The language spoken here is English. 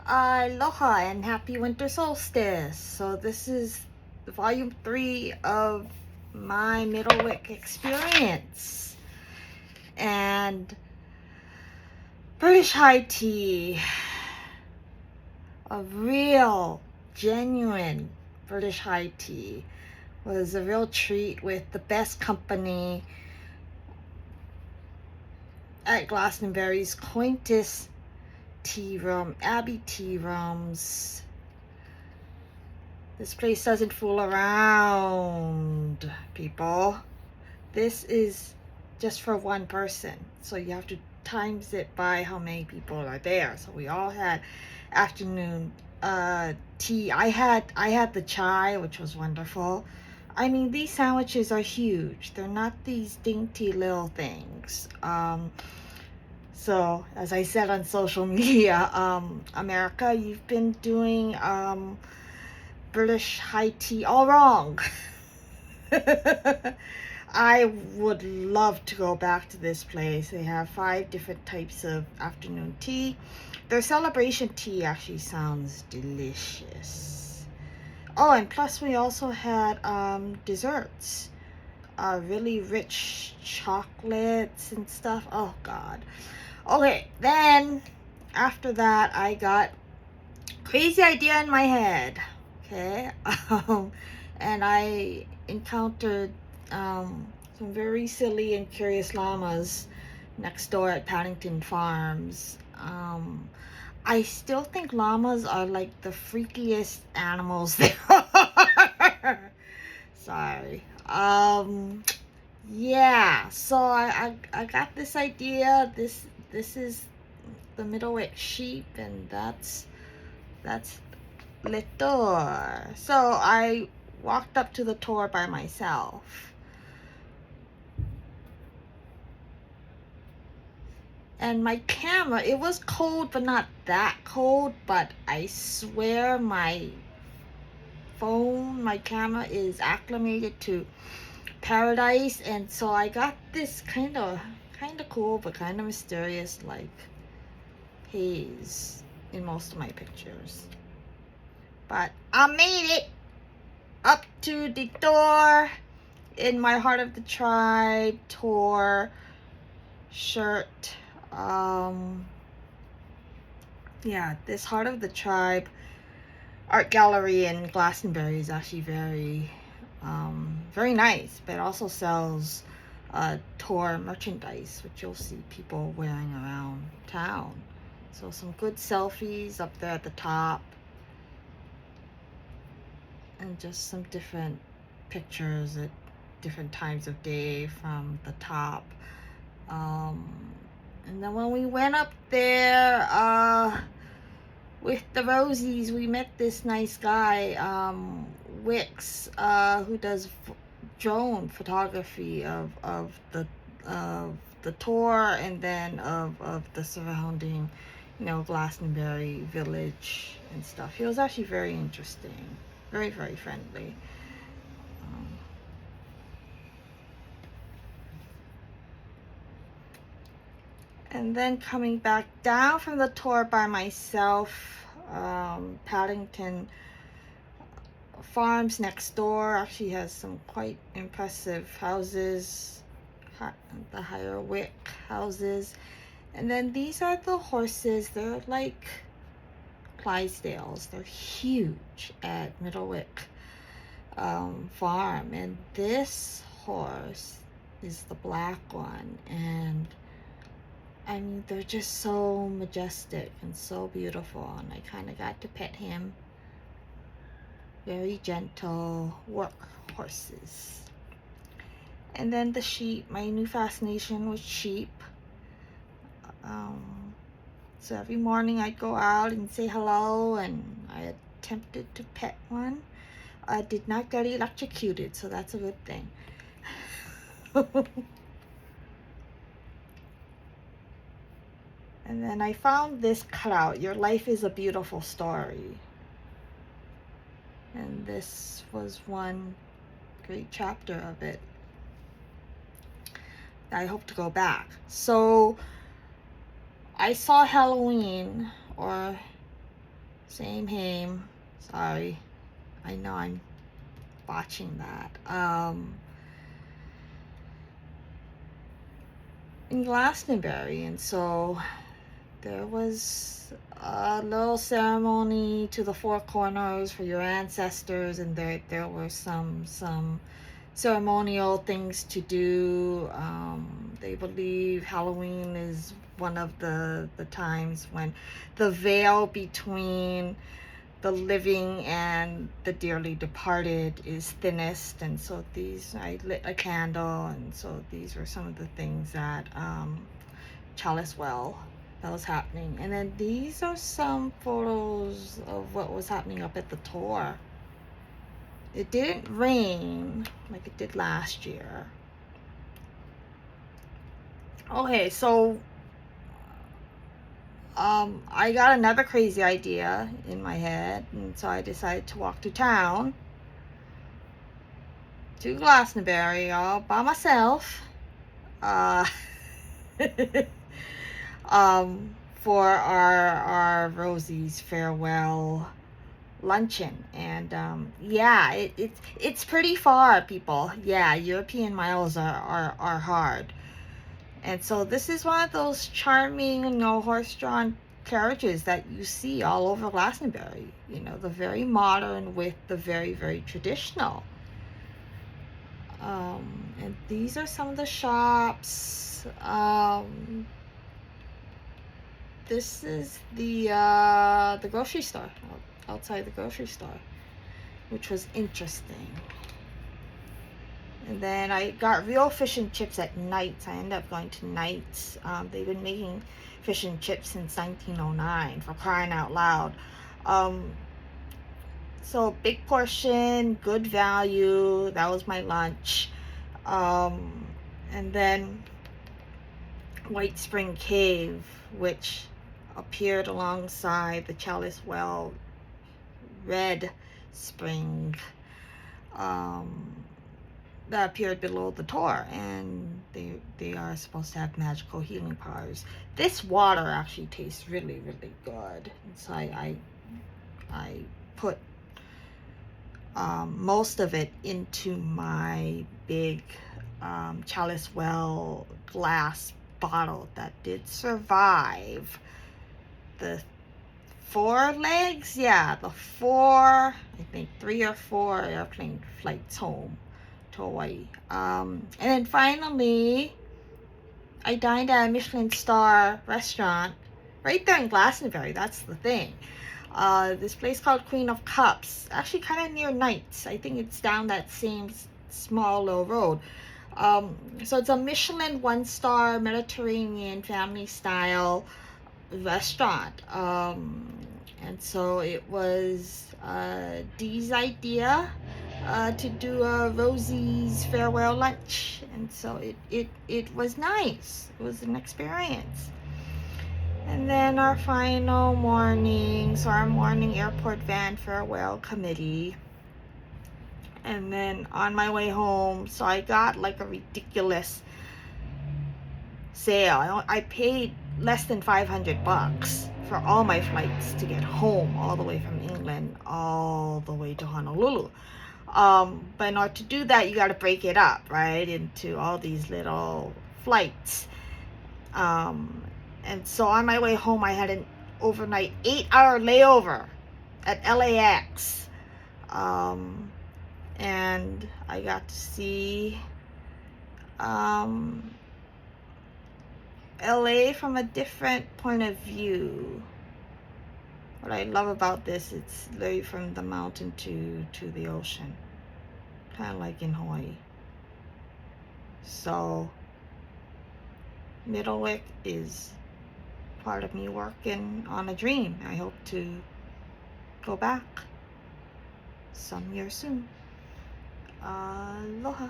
Aloha and happy winter solstice. So this is volume 3 of my Middlewick experience. And British high tea, a real, genuine British high tea, was a real treat with the best company at Glastonbury's quaintest tea room, Abbey Tea Rooms. This place doesn't fool around, people. This is just for one person, so you have to times it by how many people are there. So we all had afternoon tea. I had the chai, which was wonderful. I mean, these sandwiches are huge. They're not these dainty little things. So as I said on social media, America, you've been doing British high tea all wrong. I would love to go back to this place. They have 5 different types of afternoon tea. Their celebration tea actually sounds delicious. Oh, and plus we also had desserts. Really rich chocolates and stuff. Oh God. Okay, then after that I got crazy idea in my head. Okay, and I encountered some very silly and curious llamas next door at Paddington Farms. I still think llamas are like the freakiest animals there are. Sorry. Yeah, so I got this idea. This is the Middlewick sheep, and that's Litor. So I walked up to the tour by myself. And my camera, it was cold, but not that cold, but I swear my phone, my camera is acclimated to paradise, and so I got this kind of cool but kind of mysterious like haze in most of my pictures. But I made it up to the door in my Heart of the Tribe tour shirt. Yeah, this Heart of the Tribe art gallery in Glastonbury is actually very nice, but it also sells tour merchandise, which you'll see people wearing around town. So some good selfies up there at the top, and just some different pictures at different times of day from the top. And then when we went up there with the Rosies, we met this nice guy, Wix, who does drone photography of the tour, and then of the surrounding, Glastonbury village and stuff. He was actually very interesting, very friendly. And then coming back down from the tour by myself, Paddington Farms next door actually has some quite impressive houses, the higher wick houses. And then these are the horses. They're like Clydesdales. They're huge at Middlewick Farm. And this horse is the black one. And I mean, they're just so majestic and so beautiful, and I kind of got to pet him. Very gentle work horses. And then the sheep, my new fascination with sheep. So every morning I'd go out and say hello, and I attempted to pet one. I did not get electrocuted, so that's a good thing. And then I found this cutout, Your Life is a Beautiful Story. And this was one great chapter of it. I hope to go back. So I saw Halloween, or Same hame. Sorry. I know I'm botching that. In Glastonbury, and so there was a little ceremony to the four corners for your ancestors, and there were some ceremonial things to do. They believe Halloween is one of the times when the veil between the living and the dearly departed is thinnest, and so I lit a candle, and so these were some of the things that Chalice Well that was happening. And then these are some photos of what was happening up at the tour. It didn't rain like it did last year. Okay, so I got another crazy idea in my head, and so I decided to walk to town to Glastonbury all by myself for our Rosie's farewell luncheon. And yeah, it's pretty far, people. Yeah, European miles are hard. And so this is one of those charming, horse-drawn carriages that you see all over Glastonbury. The very modern with the very, very traditional. And these are some of the shops. This is the grocery store, outside the grocery store, which was interesting. And then I got real fish and chips at Knights. I ended up going to Knights. They've been making fish and chips since 1909, for crying out loud. So big portion, good value. That was my lunch. And then White Spring Cave, which appeared alongside the Chalice Well Red Spring, that appeared below the tour, and they are supposed to have magical healing powers. This water actually tastes really, really good, and so I put most of it into my big Chalice Well glass bottle that did survive the 4 legs. Yeah, the 4, I think 3 or 4 airplane flights home to Hawaii. And then finally, I dined at a Michelin star restaurant right there in Glastonbury. That's the thing. This place called Queen of Cups, actually kind of near Knights. I think it's down that same small little road. So it's a Michelin 1-star Mediterranean family style restaurant. And so it was Dee's idea to do a Rosie's farewell lunch, and so it was nice. It was an experience. And then our final morning, so our morning airport van farewell committee. And then on my way home, so I got like a ridiculous sale. I paid less than $500 for all my flights to get home, all the way from England, all the way to Honolulu. But in order to do that, you got to break it up, right, into all these little flights. And so on my way home, I had an overnight 8-hour layover at LAX. And I got to see LA from a different point of view. What I love about this, it's literally from the mountain to the ocean, kind of like in Hawaii. So Middlewick is part of me working on a dream. I hope to go back some year soon. Aloha.